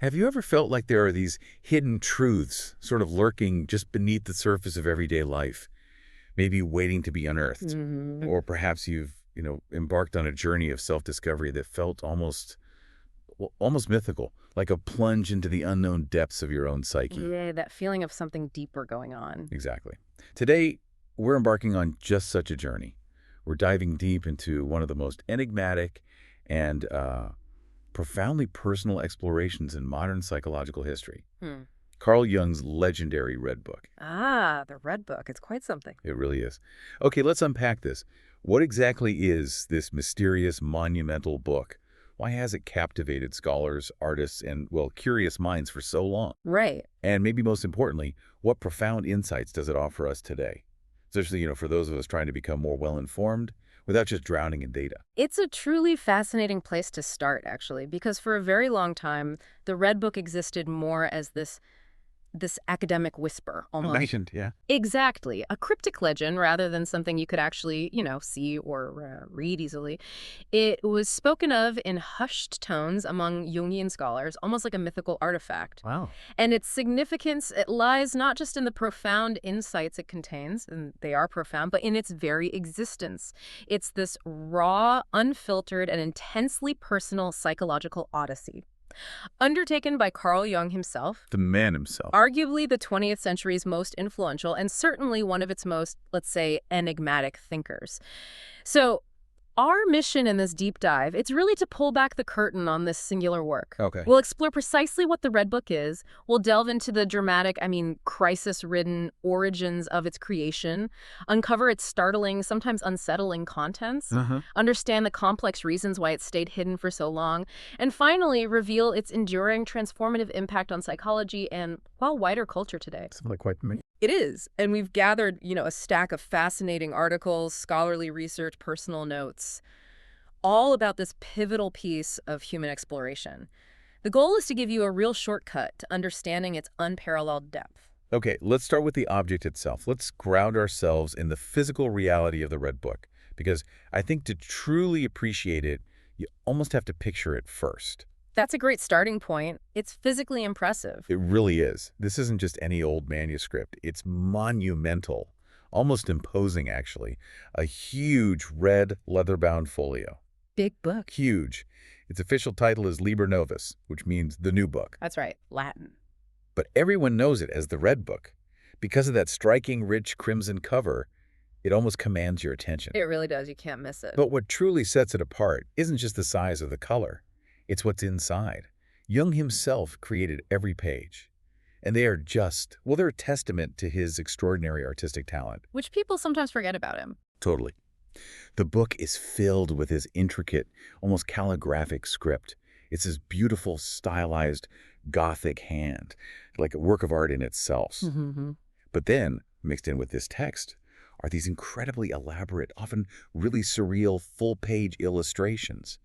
Have you ever felt like there are these hidden truths sort of lurking just beneath the surface of everyday life, maybe waiting to be unearthed? Hmm. Or perhaps you've embarked on a journey of self-discovery that felt almost mythical, like a plunge into the unknown depths of your own psyche. Yeah, that feeling of something deeper going on. Exactly. Today, we're embarking on just such a journey. We're diving deep into one of the most enigmatic and profoundly personal explorations in modern psychological history. Hmm. Carl Jung's legendary Red Book. Ah, the Red Book. It's quite something. It really is. Okay, let's unpack this. What exactly is this mysterious, monumental book? Why has it captivated scholars, artists, and, well, curious minds for so long? Right. And maybe most importantly, what profound insights does it offer us today? Especially, for those of us trying to become more well-informed without just drowning in data. It's a truly fascinating place to start, actually, because for a very long time, the Red Book existed more as this academic whisper, almost. Legend, yeah. Exactly. A cryptic legend rather than something you could actually, see or read easily. It was spoken of in hushed tones among Jungian scholars, almost like a mythical artifact. Wow. And its significance, it lies not just in the profound insights it contains, and they are profound, but in its very existence. It's this raw, unfiltered, and intensely personal psychological odyssey. Undertaken by Carl Jung himself, The man himself. arguably the 20th century's most influential and certainly one of its most, let's say, enigmatic thinkers. So, our mission in this deep dive, it's really to pull back the curtain on this singular work. Okay. We'll explore precisely what the Red Book is. We'll delve into the dramatic, crisis-ridden origins of its creation, uncover its startling, sometimes unsettling contents, Uh-huh. understand the complex reasons why it stayed hidden for so long, and finally reveal its enduring transformative impact on psychology and, well, wider culture today. Sounds like quite the It is. And we've gathered, a stack of fascinating articles, scholarly research, personal notes, all about this pivotal piece of human exploration. The goal is to give you a real shortcut to understanding its unparalleled depth. Okay, let's start with the object itself. Let's ground ourselves in the physical reality of the Red Book, because I think to truly appreciate it, you almost have to picture it first. That's a great starting point. It's physically impressive. It really is. This isn't just any old manuscript. It's monumental, almost imposing, actually. A huge red leather-bound folio. Big book. Huge. Its official title is Liber Novus, which means the new book. That's right, Latin. But everyone knows it as the Red Book. Because of that striking, rich crimson cover, it almost commands your attention. It really does. You can't miss it. But what truly sets it apart isn't just the size or the color. It's what's inside. Jung himself created every page. And they are they're a testament to his extraordinary artistic talent. Which people sometimes forget about him. Totally. The book is filled with his intricate, almost calligraphic script. It's his beautiful, stylized, Gothic hand, like a work of art in itself. Mm-hmm. But then, mixed in with this text, are these incredibly elaborate, often really surreal, full-page illustrations.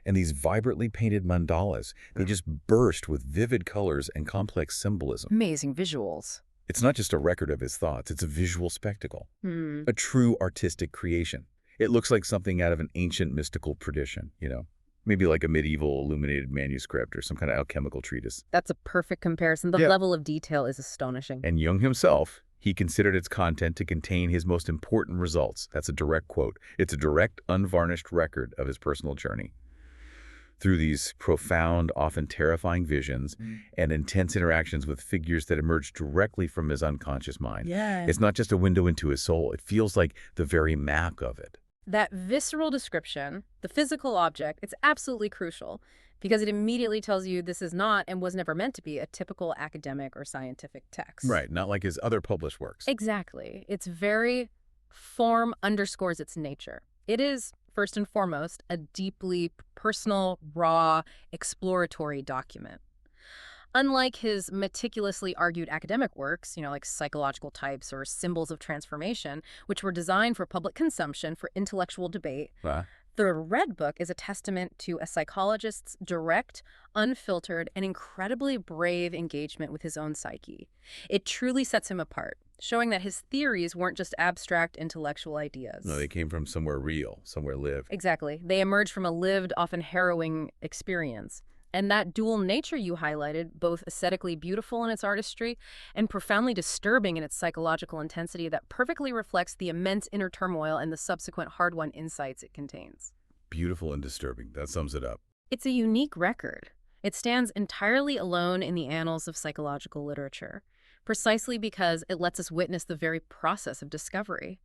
And these vibrantly painted mandalas, they just burst with vivid colors and complex symbolism. Amazing visuals. It's not just a record of his thoughts, it's a visual spectacle. Hmm. A true artistic creation. It looks like something out of an ancient mystical tradition, Maybe like a medieval illuminated manuscript or some kind of alchemical treatise. That's a perfect comparison. The Yeah. level of detail is astonishing. And Jung himself, he considered its content to contain his most important results. That's a direct quote. It's a direct, unvarnished record of his personal journey. Through these profound, often terrifying visions and intense interactions with figures that emerge directly from his unconscious mind. Yeah. It's not just a window into his soul. It feels like the very map of it. That visceral description, the physical object, it's absolutely crucial because it immediately tells you this is not and was never meant to be a typical academic or scientific text. Right, not like his other published works. Exactly. Its very form underscores its nature. It is, first and foremost, a deeply personal, raw, exploratory document. Unlike his meticulously argued academic works, like psychological types or symbols of transformation, which were designed for public consumption for intellectual debate, the Red Book is a testament to a psychologist's direct, unfiltered, and incredibly brave engagement with his own psyche. It truly sets him apart, showing that his theories weren't just abstract intellectual ideas. No, they came from somewhere real, somewhere lived. Exactly. They emerged from a lived, often harrowing experience. And that dual nature you highlighted, both aesthetically beautiful in its artistry and profoundly disturbing in its psychological intensity, that perfectly reflects the immense inner turmoil and the subsequent hard-won insights it contains. Beautiful and disturbing. That sums it up. It's a unique record. It stands entirely alone in the annals of psychological literature, precisely because it lets us witness the very process of discovery.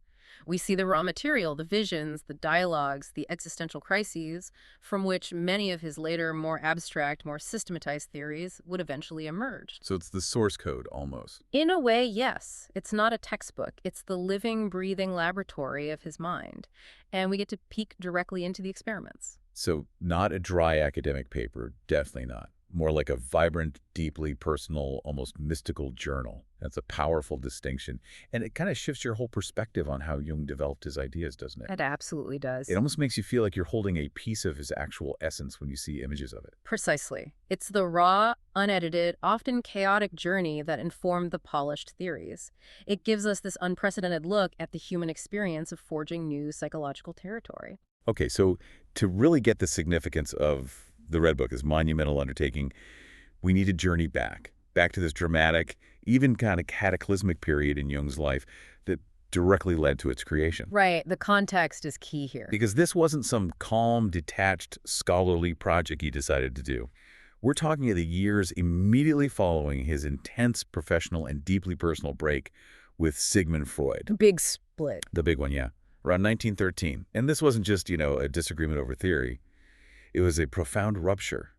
We see the raw material, the visions, the dialogues, the existential crises, from which many of his later, more abstract, more systematized theories would eventually emerge. So it's the source code, almost. In a way, yes. It's not a textbook. It's the living, breathing laboratory of his mind. And we get to peek directly into the experiments. So not a dry academic paper, definitely not. More like a vibrant, deeply personal, almost mystical journal. That's a powerful distinction. And it kind of shifts your whole perspective on how Jung developed his ideas, doesn't it? It absolutely does. It almost makes you feel like you're holding a piece of his actual essence when you see images of it. Precisely. It's the raw, unedited, often chaotic journey that informed the polished theories. It gives us this unprecedented look at the human experience of forging new psychological territory. Okay, so to really get the significance of the Red Book, this monumental undertaking, we need to journey back to this dramatic, even kind of cataclysmic period in Jung's life that directly led to its creation. Right. The context is key here. Because this wasn't some calm, detached, scholarly project he decided to do. We're talking of the years immediately following his intense professional and deeply personal break with Sigmund Freud. The big split. The big one, yeah. Around 1913. And this wasn't just, a disagreement over theory. It was a profound rupture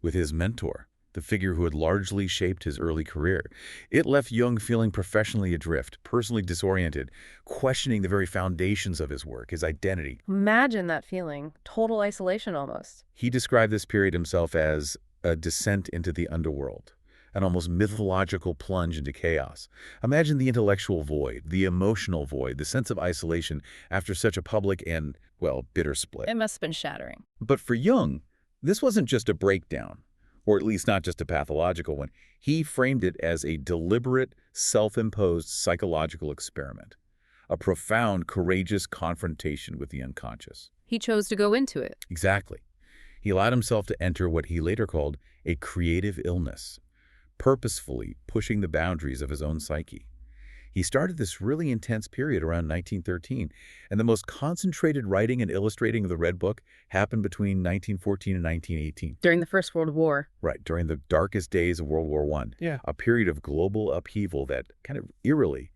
with his mentor, the figure who had largely shaped his early career. It left Jung feeling professionally adrift, personally disoriented, questioning the very foundations of his work, his identity. Imagine that feeling. Total isolation almost. He described this period himself as a descent into the underworld, an almost mythological plunge into chaos. Imagine the intellectual void, the emotional void, the sense of isolation after such a public and, bitter split. It must have been shattering. But for Jung, this wasn't just a breakdown, or at least not just a pathological one. He framed it as a deliberate, self-imposed psychological experiment, a profound, courageous confrontation with the unconscious. He chose to go into it. Exactly. He allowed himself to enter what he later called a creative illness, purposefully pushing the boundaries of his own psyche. He started this really intense period around 1913, and the most concentrated writing and illustrating of the Red Book happened between 1914 and 1918. During the First World War. Right, during the darkest days of World War I. Yeah. A period of global upheaval that kind of eerily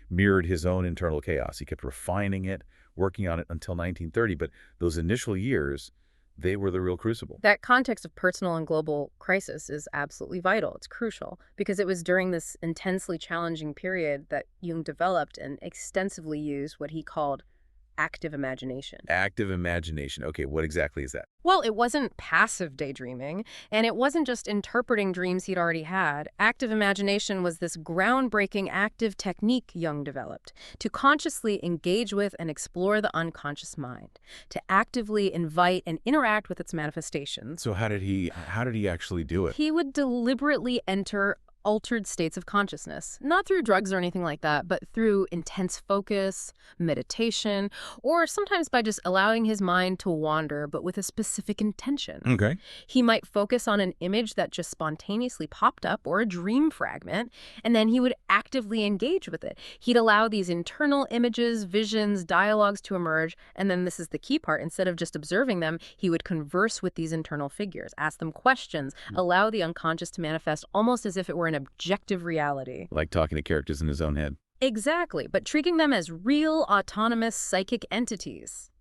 mirrored his own internal chaos. He kept refining it, working on it until 1930, but those initial years, they were the real crucible. That context of personal and global crisis is absolutely vital. It's crucial because it was during this intensely challenging period that Jung developed and extensively used what he called active imagination. Active imagination. Okay, what exactly is that? Well, it wasn't passive daydreaming, and it wasn't just interpreting dreams he'd already had. Active imagination was this groundbreaking active technique Jung developed to consciously engage with and explore the unconscious mind, to actively invite and interact with its manifestations. So how did he actually do it? He would deliberately enter altered states of consciousness, not through drugs or anything like that, but through intense focus, meditation, or sometimes by just allowing his mind to wander, but with a specific intention. Okay. He might focus on an image that just spontaneously popped up or a dream fragment, and then he would actively engage with it. He'd allow these internal images, visions, dialogues to emerge, and then this is the key part. Instead of just observing them, he would converse with these internal figures, ask them questions, allow the unconscious to manifest almost as if it were an objective reality. Like talking to characters in his own head. Exactly, but treating them as real, autonomous psychic entities.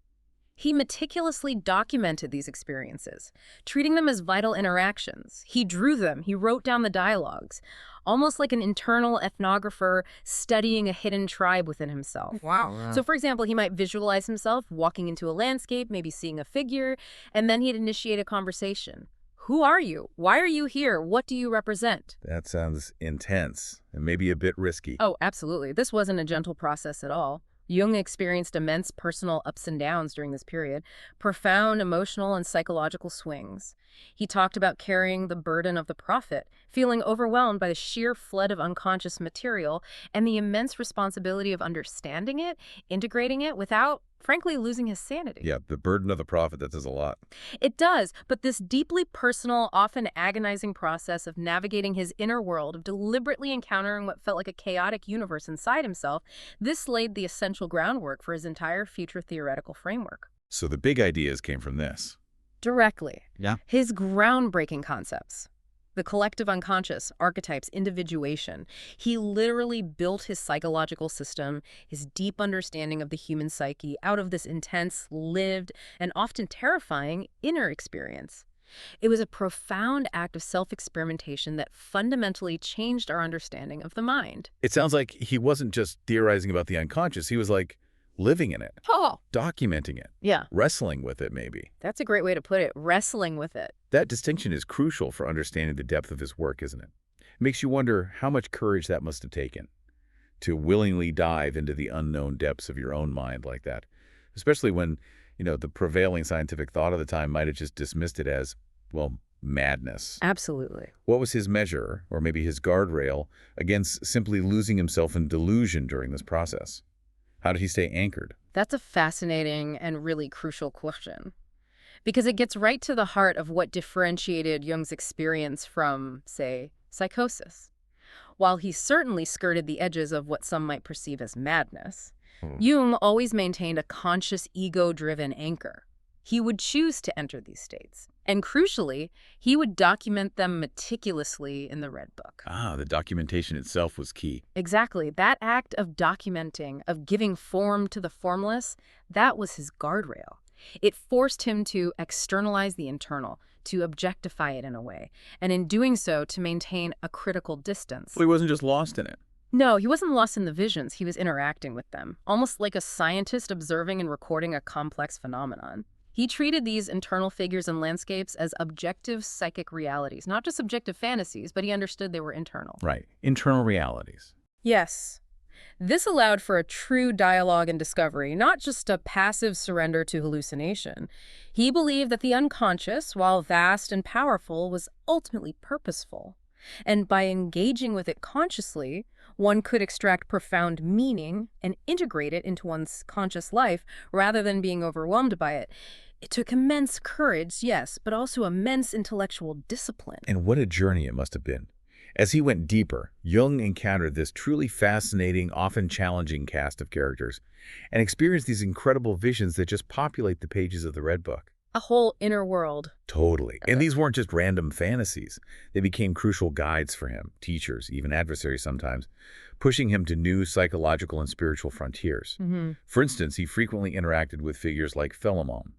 He meticulously documented these experiences, treating them as vital interactions. He drew them, he wrote down the dialogues, almost like an internal ethnographer studying a hidden tribe within himself. Wow. So, for example, he might visualize himself walking into a landscape, maybe seeing a figure, and then he'd initiate a conversation. Who are you? Why are you here? What do you represent? That sounds intense and maybe a bit risky. Oh, absolutely. This wasn't a gentle process at all. Jung experienced immense personal ups and downs during this period, profound emotional and psychological swings. He talked about carrying the burden of the prophet, feeling overwhelmed by the sheer flood of unconscious material, and the immense responsibility of understanding it, integrating it without frankly losing his sanity. Yeah, the burden of the prophet, that says a lot. It does, but this deeply personal, often agonizing process of navigating his inner world, of deliberately encountering what felt like a chaotic universe inside himself, this laid the essential groundwork for his entire future theoretical framework. So the big ideas came from this. Directly. Yeah. His groundbreaking concepts. The collective unconscious, archetypes, individuation. He literally built his psychological system, his deep understanding of the human psyche, out of this intense, lived, and often terrifying inner experience. It was a profound act of self-experimentation that fundamentally changed our understanding of the mind. It sounds like he wasn't just theorizing about the unconscious. He was like living in it, Oh, documenting it, yeah. wrestling with it maybe. That's a great way to put it, wrestling with it. That distinction is crucial for understanding the depth of his work, isn't it? It makes you wonder how much courage that must have taken to willingly dive into the unknown depths of your own mind like that, especially when, the prevailing scientific thought of the time might have just dismissed it as, well, madness. Absolutely. What was his measure, or maybe his guardrail, against simply losing himself in delusion during this process? How did he stay anchored? That's a fascinating and really crucial question, because it gets right to the heart of what differentiated Jung's experience from, say, psychosis. While he certainly skirted the edges of what some might perceive as madness, Jung always maintained a conscious, ego-driven anchor. He would choose to enter these states, and crucially, he would document them meticulously in the Red Book. Ah, the documentation itself was key. Exactly. That act of documenting, of giving form to the formless, that was his guardrail. It forced him to externalize the internal, to objectify it in a way, and in doing so, to maintain a critical distance. Well, he wasn't just lost in it. No, he wasn't lost in the visions. He was interacting with them, almost like a scientist observing and recording a complex phenomenon. He treated these internal figures and landscapes as objective psychic realities, not just subjective fantasies, but he understood they were internal. Right. Internal realities. Yes. This allowed for a true dialogue and discovery, not just a passive surrender to hallucination. He believed that the unconscious, while vast and powerful, was ultimately purposeful. And by engaging with it consciously, one could extract profound meaning and integrate it into one's conscious life rather than being overwhelmed by it. It took immense courage, yes, but also immense intellectual discipline. And what a journey it must have been. As he went deeper, Jung encountered this truly fascinating, often challenging cast of characters and experienced these incredible visions that just populate the pages of the Red Book. A whole inner world. Totally. And these weren't just random fantasies. They became crucial guides for him, teachers, even adversaries sometimes, pushing him to new psychological and spiritual frontiers. For instance, he frequently interacted with figures like Philemon.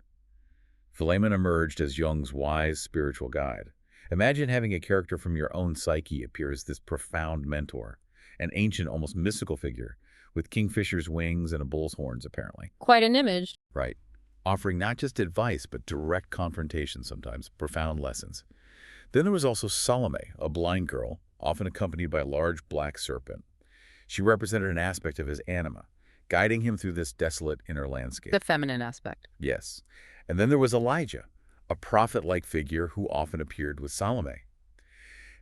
Philemon emerged as Jung's wise spiritual guide. Imagine having a character from your own psyche appear as this profound mentor, an ancient, almost mystical figure, with kingfisher's wings and a bull's horns, apparently. Quite an image. Right. Offering not just advice, but direct confrontation sometimes, profound lessons. Then there was also Salome, a blind girl, often accompanied by a large black serpent. She represented an aspect of his anima, guiding him through this desolate inner landscape. The feminine aspect. Yes. And then there was Elijah, a prophet-like figure who often appeared with Salome.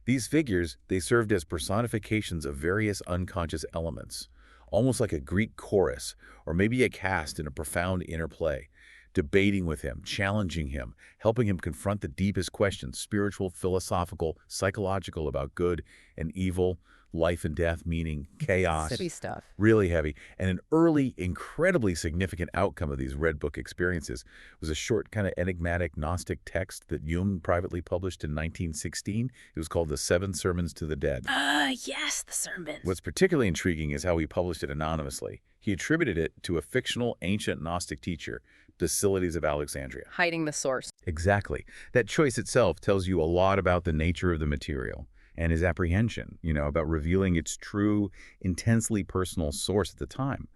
These figures, they served as personifications of various unconscious elements, almost like a Greek chorus, or maybe a cast in a profound interplay, debating with him, challenging him, helping him confront the deepest questions, spiritual, philosophical, psychological, about good and evil, life and death, meaning, chaos. City stuff. Really heavy. And an early, incredibly significant outcome of these Red Book experiences was a short, kind of enigmatic Gnostic text that Jung privately published in 1916. It was called The Seven Sermons to the Dead. Yes, the sermons. What's particularly intriguing is how he published it anonymously. He attributed it to a fictional ancient Gnostic teacher, Basilides of Alexandria. Hiding the source. Exactly. That choice itself tells you a lot about the nature of the material and his apprehension, about revealing its true, intensely personal source at the time.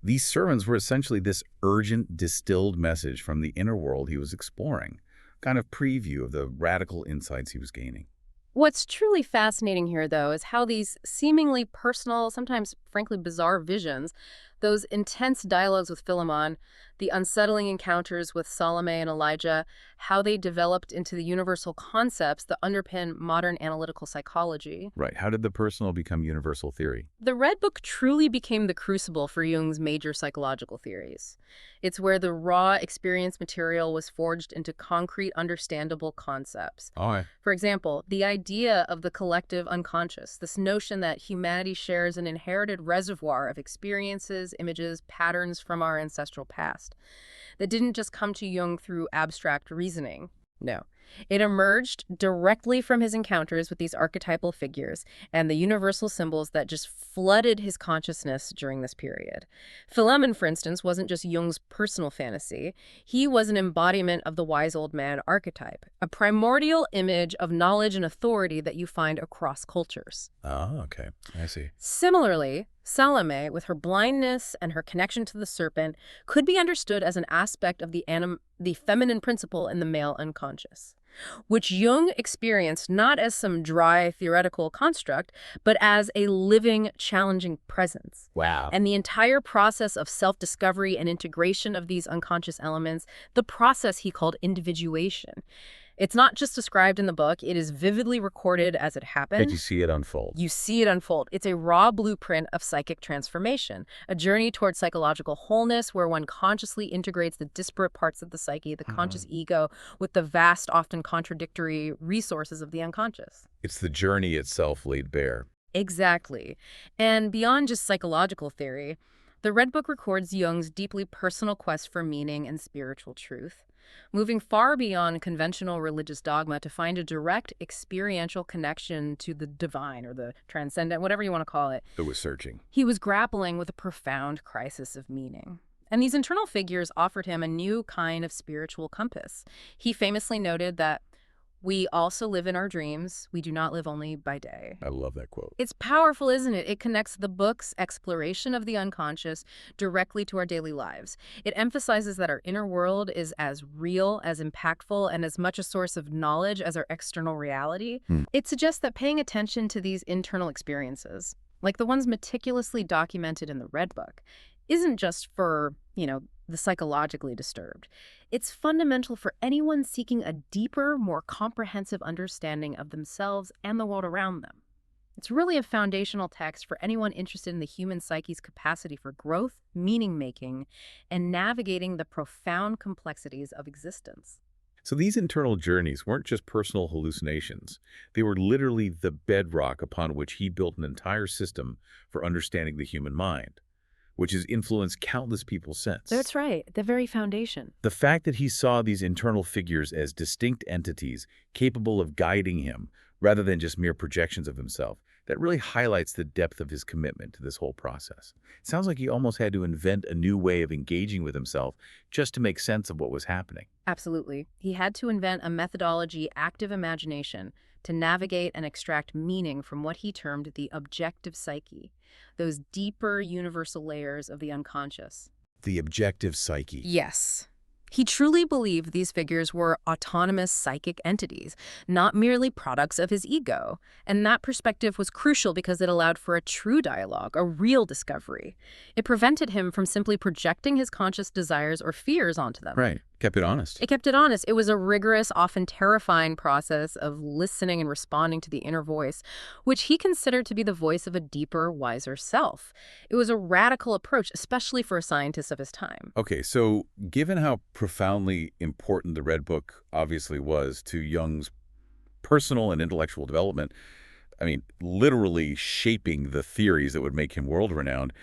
These sermons were essentially this urgent, distilled message from the inner world he was exploring, kind of preview of the radical insights he was gaining. What's truly fascinating here, though, is how these seemingly personal, sometimes frankly bizarre visions, those intense dialogues with Philemon, the unsettling encounters with Salome and Elijah, how they developed into the universal concepts that underpin modern analytical psychology. Right. How did the personal become universal theory? The Red Book truly became the crucible for Jung's major psychological theories. It's where the raw experience material was forged into concrete, understandable concepts. All right. For example, the idea of the collective unconscious, this notion that humanity shares an inherited reservoir of experiences, images, patterns from our ancestral past, that didn't just come to Jung through abstract reasoning. No. It emerged directly from his encounters with these archetypal figures and the universal symbols that just flooded his consciousness during this period. Philemon, for instance, wasn't just Jung's personal fantasy. He was an embodiment of the wise old man archetype, a primordial image of knowledge and authority that you find across cultures. Oh, okay. I see. Similarly, Salome, with her blindness and her connection to the serpent, could be understood as an aspect of the feminine principle in the male unconscious, which Jung experienced not as some dry theoretical construct, but as a living, challenging presence. Wow. And the entire process of self-discovery and integration of these unconscious elements, the process he called individuation. It's not just described in the book, it is vividly recorded as it happened. And you see it unfold. You see it unfold. It's a raw blueprint of psychic transformation, a journey towards psychological wholeness where one consciously integrates the disparate parts of the psyche, the conscious ego, with the vast, often contradictory resources of the unconscious. It's the journey itself laid bare. Exactly. And beyond just psychological theory, the Red Book records Jung's deeply personal quest for meaning and spiritual truth, moving far beyond conventional religious dogma to find a direct experiential connection to the divine or the transcendent, whatever you want to call it. It was searching. He was grappling with a profound crisis of meaning. And these internal figures offered him a new kind of spiritual compass. He famously noted that we also live in our dreams. We do not live only by day. I love that quote. It's powerful, isn't it? It connects the book's exploration of the unconscious directly to our daily lives. It emphasizes that our inner world is as real, as impactful, and as much a source of knowledge as our external reality. It suggests that paying attention to these internal experiences, like the ones meticulously documented in the Red Book, isn't just for, the psychologically disturbed. It's fundamental for anyone seeking a deeper, more comprehensive understanding of themselves and the world around them. It's really a foundational text for anyone interested in the human psyche's capacity for growth, meaning-making, and navigating the profound complexities of existence. So these internal journeys weren't just personal hallucinations. They were literally the bedrock upon which he built an entire system for understanding the human mind, which has influenced countless people since. That's right, the very foundation. The fact that he saw these internal figures as distinct entities capable of guiding him rather than just mere projections of himself, that really highlights the depth of his commitment to this whole process. It sounds like he almost had to invent a new way of engaging with himself just to make sense of what was happening. Absolutely. He had to invent a methodology, active imagination, to navigate and extract meaning from what he termed the objective psyche, those deeper universal layers of the unconscious. The objective psyche. Yes. He truly believed these figures were autonomous psychic entities, not merely products of his ego. And that perspective was crucial because it allowed for a true dialogue, a real discovery. It prevented him from simply projecting his conscious desires or fears onto them. Right. Kept it honest. It kept it honest. It was a rigorous, often terrifying process of listening and responding to the inner voice, which he considered to be the voice of a deeper, wiser self. It was a radical approach, especially for a scientist of his time. Okay, so given how profoundly important the Red Book obviously was to Jung's personal and intellectual development, literally shaping the theories that would make him world-renowned,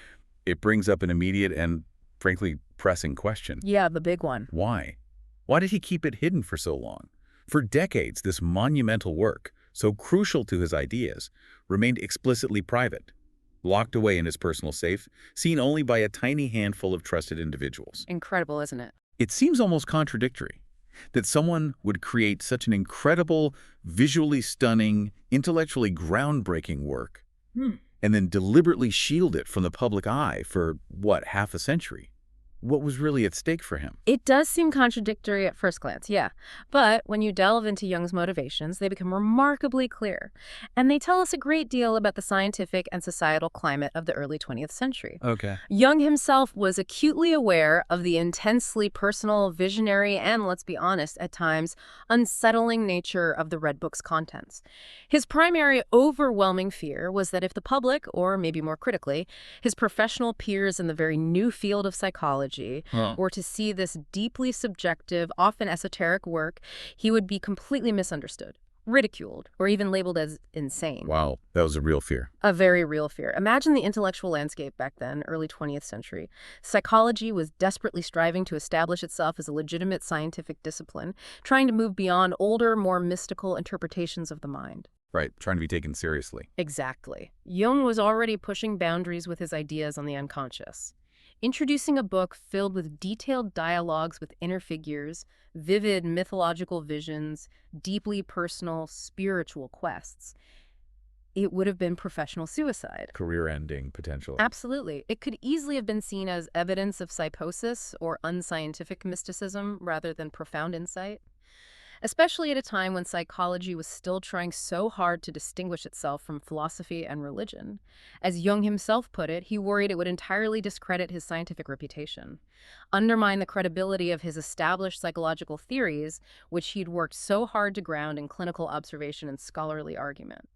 it brings up an immediate and, frankly, pressing question. Yeah, the big one. Why? Why did he keep it hidden for so long? For decades, this monumental work, so crucial to his ideas, remained explicitly private, locked away in his personal safe, seen only by a tiny handful of trusted individuals. Incredible, isn't it? It seems almost contradictory that someone would create such an incredible, visually stunning, intellectually groundbreaking work, and then deliberately shield it from the public eye for, half a century? What was really at stake for him? It does seem contradictory at first glance, yeah. But when you delve into Jung's motivations, they become remarkably clear. And they tell us a great deal about the scientific and societal climate of the early 20th century. Okay. Jung himself was acutely aware of the intensely personal, visionary, and, let's be honest, at times, unsettling nature of the Red Book's contents. His primary overwhelming fear was that if the public, or maybe more critically, his professional peers in the very new field of psychology, or to see this deeply subjective, often esoteric work, he would be completely misunderstood, ridiculed, or even labeled as insane. Wow, that was a real fear. A very real fear. Imagine the intellectual landscape back then, early 20th century. Psychology was desperately striving to establish itself as a legitimate scientific discipline, trying to move beyond older, more mystical interpretations of the mind. Right, trying to be taken seriously. Exactly. Jung was already pushing boundaries with his ideas on the unconscious. Introducing a book filled with detailed dialogues with inner figures, vivid mythological visions, deeply personal spiritual quests, it would have been professional suicide. Career-ending, potentially. Absolutely. It could easily have been seen as evidence of psychosis or unscientific mysticism rather than profound insight. Especially at a time when psychology was still trying so hard to distinguish itself from philosophy and religion. As Jung himself put it, he worried it would entirely discredit his scientific reputation, undermine the credibility of his established psychological theories, which he'd worked so hard to ground in clinical observation and scholarly argument.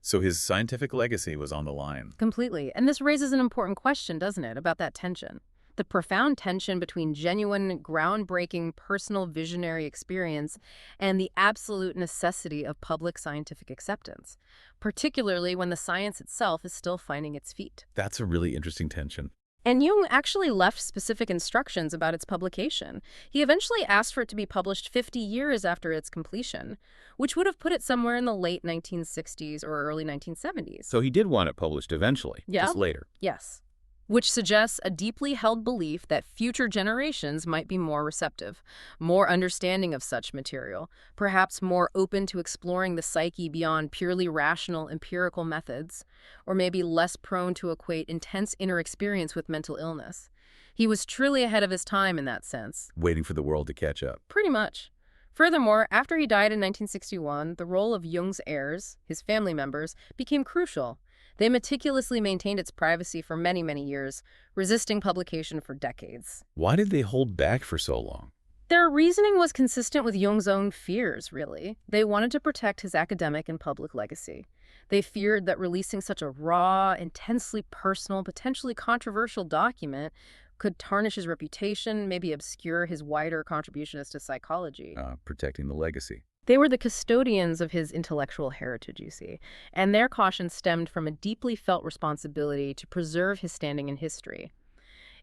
So his scientific legacy was on the line. Completely. And this raises an important question, doesn't it, about that tension? The profound tension between genuine, groundbreaking, personal visionary experience and the absolute necessity of public scientific acceptance, particularly when the science itself is still finding its feet. That's a really interesting tension. And Jung actually left specific instructions about its publication. He eventually asked for it to be published 50 years after its completion, which would have put it somewhere in the late 1960s or early 1970s. So he did want it published eventually, just later. Yes. Which suggests a deeply held belief that future generations might be more receptive, more understanding of such material, perhaps more open to exploring the psyche beyond purely rational empirical methods, or maybe less prone to equate intense inner experience with mental illness. He was truly ahead of his time in that sense. Waiting for the world to catch up. Pretty much. Furthermore, after he died in 1961, the role of Jung's heirs, his family members, became crucial. They meticulously maintained its privacy for many, many years, resisting publication for decades. Why did they hold back for so long? Their reasoning was consistent with Jung's own fears, really. They wanted to protect his academic and public legacy. They feared that releasing such a raw, intensely personal, potentially controversial document could tarnish his reputation, maybe obscure his wider contributions to psychology. Protecting the legacy. They were the custodians of his intellectual heritage, you see, and their caution stemmed from a deeply felt responsibility to preserve his standing in history.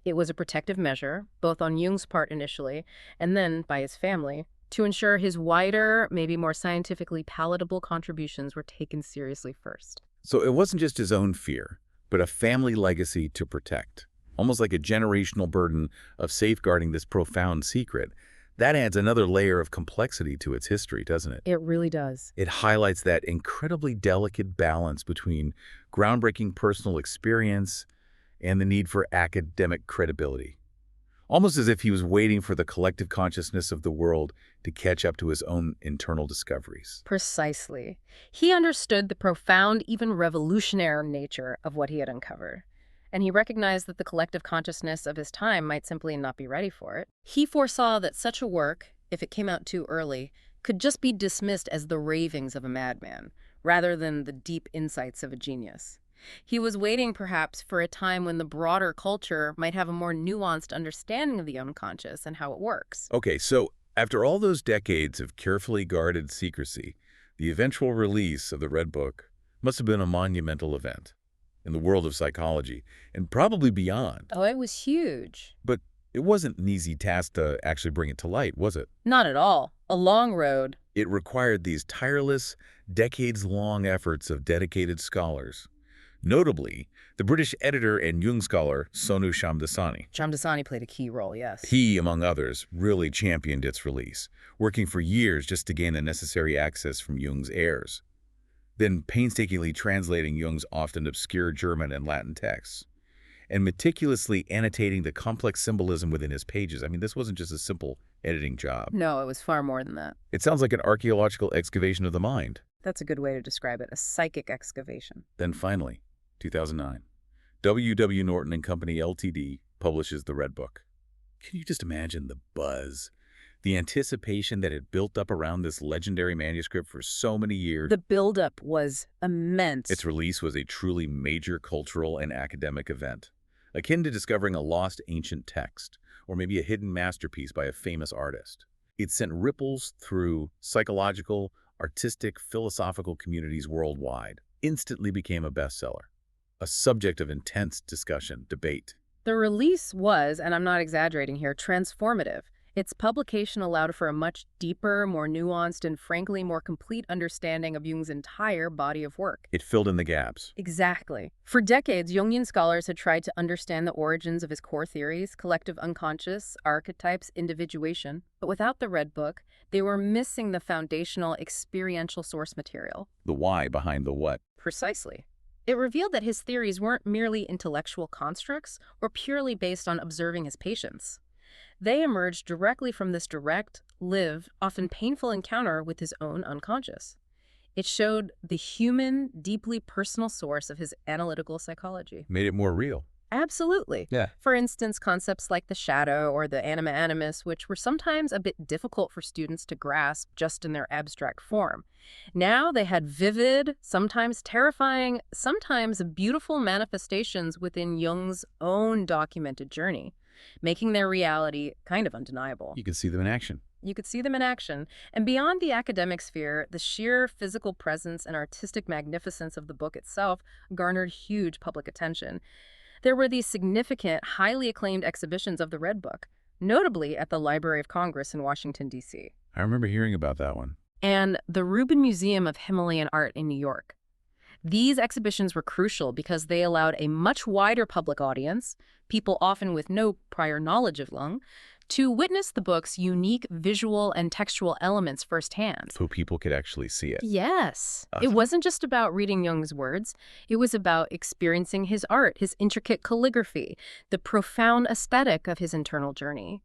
It was a protective measure, both on Jung's part initially, and then by his family, to ensure his wider, maybe more scientifically palatable contributions were taken seriously first. So it wasn't just his own fear, but a family legacy to protect. Almost like a generational burden of safeguarding this profound secret. That adds another layer of complexity to its history, doesn't it? It really does. It highlights that incredibly delicate balance between groundbreaking personal experience and the need for academic credibility. Almost as if he was waiting for the collective consciousness of the world to catch up to his own internal discoveries. Precisely. He understood the profound, even revolutionary nature of what he had uncovered. And he recognized that the collective consciousness of his time might simply not be ready for it. He foresaw that such a work, if it came out too early, could just be dismissed as the ravings of a madman, rather than the deep insights of a genius. He was waiting, perhaps, for a time when the broader culture might have a more nuanced understanding of the unconscious and how it works. Okay, so after all those decades of carefully guarded secrecy, the eventual release of the Red Book must have been a monumental event in the world of psychology, and probably beyond. Oh, it was huge. But it wasn't an easy task to actually bring it to light, was it? Not at all. A long road. It required these tireless, decades-long efforts of dedicated scholars. Notably, the British editor and Jung scholar Sonu Shamdasani. Shamdasani played a key role, yes. He, among others, really championed its release, working for years just to gain the necessary access from Jung's heirs, then painstakingly translating Jung's often obscure German and Latin texts. and meticulously annotating the complex symbolism within his pages. I mean, this wasn't just a simple editing job. No, it was far more than that. It sounds like an archaeological excavation of the mind. That's a good way to describe it, a psychic excavation. Then finally, 2009, W. Norton and Company Ltd. publishes the Red Book. Can you just imagine the buzz, the anticipation that had built up around this legendary manuscript for so many years? The buildup was immense. Its release was a truly major cultural and academic event, akin to discovering a lost ancient text, or maybe a hidden masterpiece by a famous artist. It sent ripples through psychological, artistic, philosophical communities worldwide, instantly became a bestseller, a subject of intense discussion, debate. The release was, and I'm not exaggerating here, transformative. Its publication allowed for a much deeper, more nuanced, and frankly more complete understanding of Jung's entire body of work. It filled in the gaps. Exactly. For decades, Jungian scholars had tried to understand the origins of his core theories, collective unconscious, archetypes, individuation. But without the Red Book, they were missing the foundational experiential source material. The why behind the what. Precisely. It revealed that his theories weren't merely intellectual constructs or purely based on observing his patients. They emerged directly from this direct, lived, often painful encounter with his own unconscious. It showed the human, deeply personal source of his analytical psychology. Made it more real. Absolutely. Yeah. For instance, concepts like the shadow or the anima animus, which were sometimes a bit difficult for students to grasp just in their abstract form. Now they had vivid, sometimes terrifying, sometimes beautiful manifestations within Jung's own documented journey, making their reality kind of undeniable. You can see them in action. You could see them in action. And beyond the academic sphere, the sheer physical presence and artistic magnificence of the book itself garnered huge public attention. There were these significant, highly acclaimed exhibitions of the Red Book, notably at the Library of Congress in Washington, D.C. I remember hearing about that one. And the Rubin Museum of Himalayan Art in New York. These exhibitions were crucial because they allowed a much wider public audience, people often with no prior knowledge of Jung, to witness the book's unique visual and textual elements firsthand. So people could actually see it. Yes. It wasn't just about reading Jung's words. It was about experiencing his art, his intricate calligraphy, the profound aesthetic of his internal journey.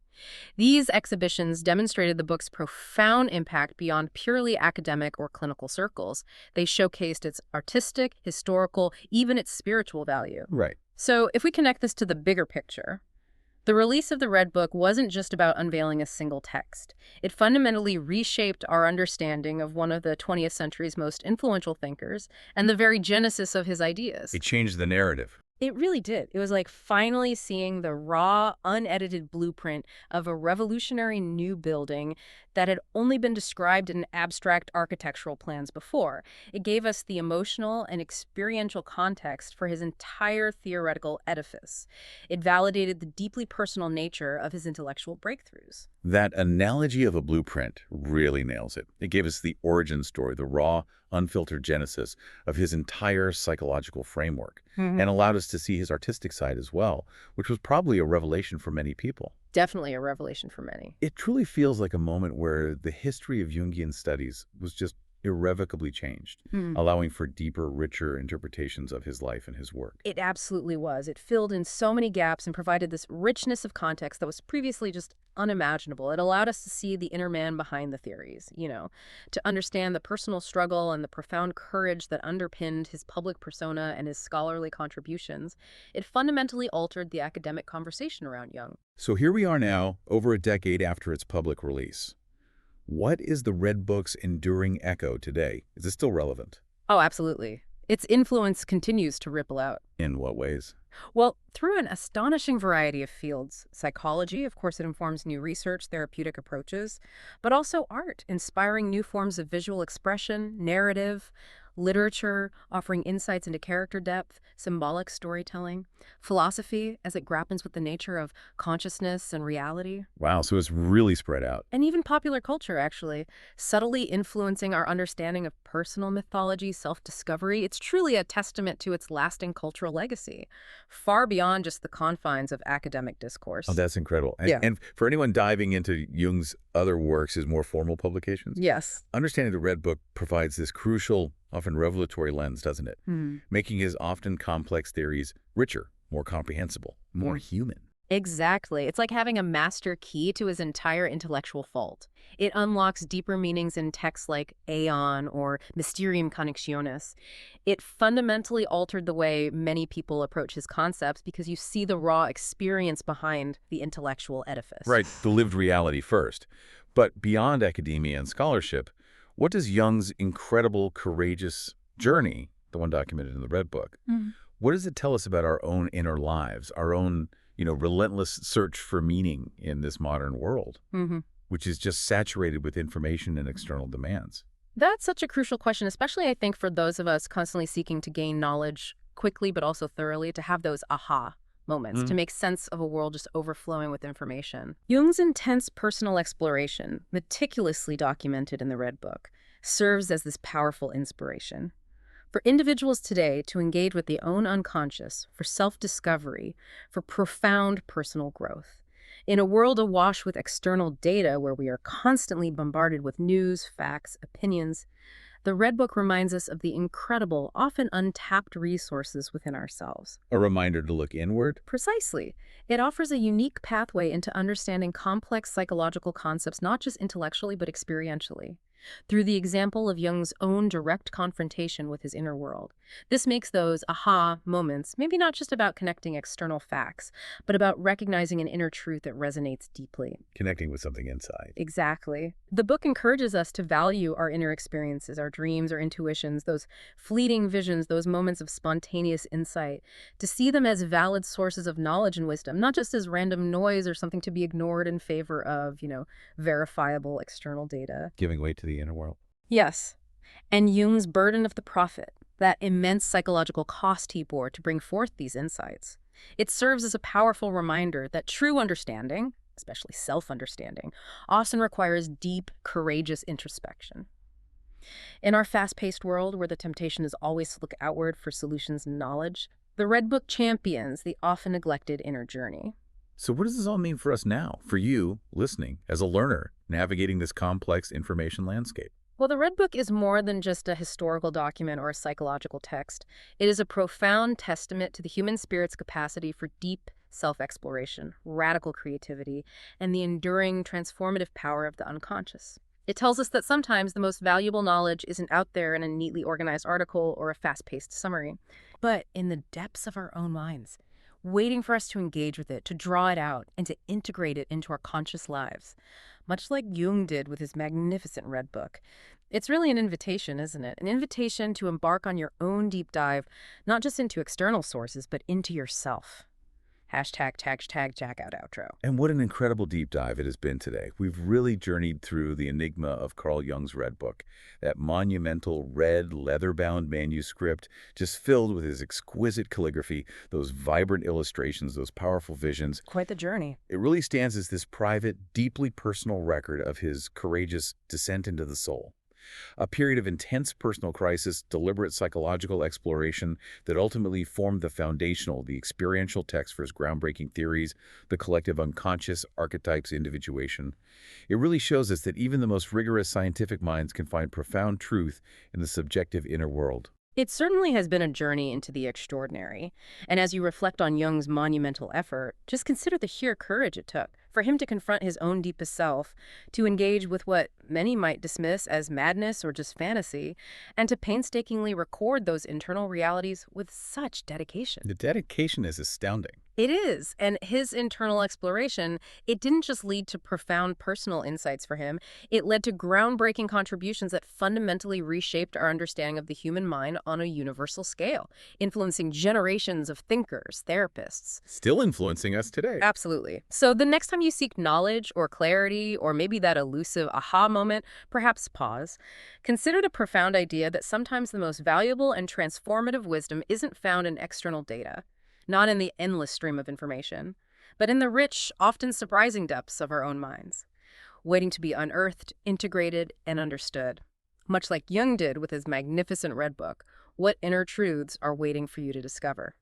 These exhibitions demonstrated the book's profound impact beyond purely academic or clinical circles. They showcased its artistic, historical, even its spiritual value. Right. So if we connect this to the bigger picture, the release of the Red Book wasn't just about unveiling a single text. It fundamentally reshaped our understanding of one of the 20th century's most influential thinkers and the very genesis of his ideas. It changed the narrative. It really did. It was like finally seeing the raw, unedited blueprint of a revolutionary new building that had only been described in abstract architectural plans before. It gave us the emotional and experiential context for his entire theoretical edifice. It validated the deeply personal nature of his intellectual breakthroughs. That analogy of a blueprint really nails it. It gave us the origin story, the raw, unfiltered genesis of his entire psychological framework, and allowed us to see his artistic side as well, which was probably a revelation for many people. Definitely a revelation for many. It truly feels like a moment where the history of Jungian studies was just irrevocably changed, allowing for deeper, richer interpretations of his life and his work. It absolutely was. It filled in so many gaps and provided this richness of context that was previously just unimaginable. It allowed us to see the inner man behind the theories, to understand the personal struggle and the profound courage that underpinned his public persona and his scholarly contributions. It fundamentally altered the academic conversation around Jung. So here we are now, over a decade after its public release. What is the Red Book's enduring echo today? Is it still relevant? Oh, absolutely. Its influence continues to ripple out. In what ways? Well, through an astonishing variety of fields. Psychology, of course, it informs new research, therapeutic approaches, but also art, inspiring new forms of visual expression, narrative, literature, offering insights into character depth, symbolic storytelling, philosophy as it grapples with the nature of consciousness and reality. Wow, so it's really spread out. And even popular culture, actually, subtly influencing our understanding of personal mythology, self-discovery. It's truly a testament to its lasting cultural legacy, far beyond just the confines of academic discourse. Oh, that's incredible. And for anyone diving into Jung's other works, his more formal publications, yes, understanding the Red Book provides this crucial, often revelatory lens, doesn't it? Making his often complex theories richer, more comprehensible, more human. Exactly. It's like having a master key to his entire intellectual vault. It unlocks deeper meanings in texts like Aeon or Mysterium Connexionis. It fundamentally altered the way many people approach his concepts because you see the raw experience behind the intellectual edifice. Right, the lived reality first. But beyond academia and scholarship, what does Jung's incredible, courageous journey, the one documented in the Red Book, what does it tell us about our own inner lives, our own, relentless search for meaning in this modern world, which is just saturated with information and external demands? That's such a crucial question, especially I think for those of us constantly seeking to gain knowledge quickly but also thoroughly, to have those aha moments, to make sense of a world just overflowing with information. Jung's intense personal exploration, meticulously documented in the Red Book, serves as this powerful inspiration. For individuals today to engage with the own unconscious, for self-discovery, for profound personal growth. In a world awash with external data where we are constantly bombarded with news, facts, opinions, the Red Book reminds us of the incredible, often untapped resources within ourselves. A reminder to look inward? Precisely. It offers a unique pathway into understanding complex psychological concepts, not just intellectually, but experientially, through the example of Jung's own direct confrontation with his inner world. This makes those aha moments maybe not just about connecting external facts, but about recognizing an inner truth that resonates deeply. Connecting with something inside. Exactly. The book encourages us to value our inner experiences, our dreams, our intuitions, those fleeting visions, those moments of spontaneous insight, to see them as valid sources of knowledge and wisdom, not just as random noise or something to be ignored in favor of, verifiable external data. Giving weight to the inner world. Yes. And Jung's burden of the prophet, that immense psychological cost he bore to bring forth these insights. It serves as a powerful reminder that true understanding, especially self-understanding, often requires deep, courageous introspection. In our fast-paced world where the temptation is always to look outward for solutions and knowledge, the Red Book champions the often neglected inner journey. So what does this all mean for us now, for you, listening, as a learner, navigating this complex information landscape? Well, the Red Book is more than just a historical document or a psychological text. It is a profound testament to the human spirit's capacity for deep self-exploration, radical creativity, and the enduring transformative power of the unconscious. It tells us that sometimes the most valuable knowledge isn't out there in a neatly organized article or a fast-paced summary, but in the depths of our own minds, waiting for us to engage with it, to draw it out, and to integrate it into our conscious lives, much like Jung did with his magnificent Red Book. It's really an invitation, isn't it? An invitation to embark on your own deep dive, not just into external sources, but into yourself. Hashtag Jack out outro. And what an incredible deep dive it has been today. We've really journeyed through the enigma of Carl Jung's Red Book, that monumental red leather-bound manuscript just filled with his exquisite calligraphy, those vibrant illustrations, those powerful visions. Quite the journey. It really stands as this private, deeply personal record of his courageous descent into the soul. A period of intense personal crisis, deliberate psychological exploration that ultimately formed the experiential text for his groundbreaking theories, the collective unconscious, archetypes, individuation. It really shows us that even the most rigorous scientific minds can find profound truth in the subjective inner world. It certainly has been a journey into the extraordinary. And as you reflect on Jung's monumental effort, just consider the sheer courage it took for him to confront his own deepest self, to engage with what many might dismiss as madness or just fantasy, and to painstakingly record those internal realities with such dedication. The dedication is astounding. It is. And his internal exploration, it didn't just lead to profound personal insights for him. It led to groundbreaking contributions that fundamentally reshaped our understanding of the human mind on a universal scale, influencing generations of thinkers, therapists. Still influencing us today. Absolutely. So the next time you seek knowledge or clarity, or maybe that elusive aha moment, perhaps pause. Consider the profound idea that sometimes the most valuable and transformative wisdom isn't found in external data, not in the endless stream of information, but in the rich, often surprising depths of our own minds, waiting to be unearthed, integrated, and understood. Much like Jung did with his magnificent Red Book, what inner truths are waiting for you to discover?